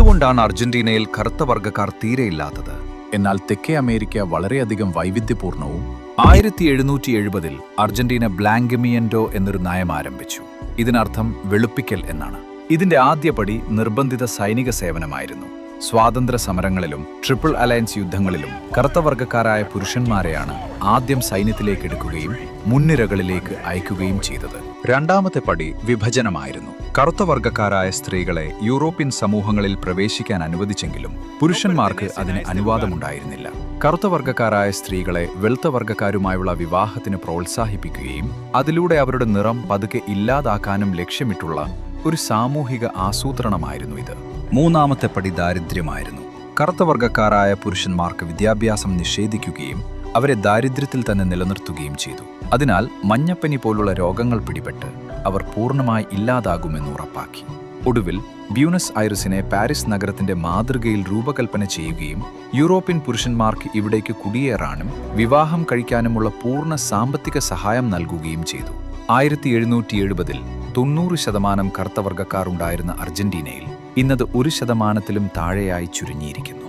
എന്തുകൊണ്ടാണ് അർജന്റീനയിൽ കറുത്ത വർഗ്ഗക്കാർ തീരെയില്ലാത്തത്? എന്നാൽ തെക്കേ അമേരിക്ക വളരെയധികം വൈവിധ്യപൂർണവും 1770-ൽ അർജന്റീന ബ്ലാങ്കമിയൻഡോ എന്നൊരു നയം ആരംഭിച്ചു. ഇതിനർത്ഥം വെളുപ്പിക്കൽ എന്നാണ്. ഇതിന്റെ ആദ്യപടി നിർബന്ധിത സൈനിക സേവനമായിരുന്നു. സ്വാതന്ത്ര്യ സമരങ്ങളിലും ട്രിപ്പിൾ അലയൻസ് യുദ്ധങ്ങളിലും കറുത്ത വർഗ്ഗക്കാരായ പുരുഷന്മാരെയാണ് ആദ്യം സൈന്യത്തിലേക്ക് എടുക്കുകയും മുൻനിരകളിലേക്ക് അയക്കുകയും ചെയ്തത്. രണ്ടാമത്തെ പടി വിഭജനമായിരുന്നു. കറുത്ത വർഗ്ഗക്കാരായ സ്ത്രീകളെ യൂറോപ്യൻ സമൂഹങ്ങളിൽ പ്രവേശിക്കാൻ അനുവദിച്ചെങ്കിലും പുരുഷന്മാർക്ക് അതിന് അനുവാദമുണ്ടായിരുന്നില്ല. കറുത്ത വർഗ്ഗക്കാരായ സ്ത്രീകളെ വെളുത്ത വർഗ്ഗക്കാരുമായുള്ള വിവാഹത്തിന് പ്രോത്സാഹിപ്പിക്കുകയും അതിലൂടെ അവരുടെ നിറം പതുക്കെ ഇല്ലാതാക്കാനും ലക്ഷ്യമിട്ടുള്ള ഒരു സാമൂഹിക ആസൂത്രണമായിരുന്നു ഇത്. മൂന്നാമത്തെ പടി ദാരിദ്ര്യമായിരുന്നു. കറുത്ത വർഗ്ഗക്കാരായ പുരുഷന്മാർക്ക് വിദ്യാഭ്യാസം നിഷേധിക്കുകയും അവരെ ദാരിദ്ര്യത്തിൽ തന്നെ നിലനിർത്തുകയും ചെയ്തു. അതിനാൽ മഞ്ഞപ്പനി പോലുള്ള രോഗങ്ങൾ പിടിപെട്ട് അവർ പൂർണ്ണമായി ഇല്ലാതാകുമെന്ന് ഉറപ്പാക്കി. ഒടുവിൽ ബ്യൂണസ് ഐറിസിനെ പാരീസ് നഗരത്തിന്റെ മാതൃകയിൽ രൂപകൽപ്പന ചെയ്യുകയും യൂറോപ്യൻ പുരുഷന്മാർക്ക് ഇവിടേക്ക് കുടിയേറാനും വിവാഹം കഴിക്കാനുമുള്ള പൂർണ്ണ സാമ്പത്തിക സഹായം നൽകുകയും ചെയ്തു. 1770-ൽ 90% കറുത്ത വർഗ്ഗക്കാർ ഉണ്ടായിരുന്ന അർജന്റീനയിൽ ഇന്നത് 1%-ലും താഴെയായി ചുരുങ്ങിയിരിക്കുന്നു.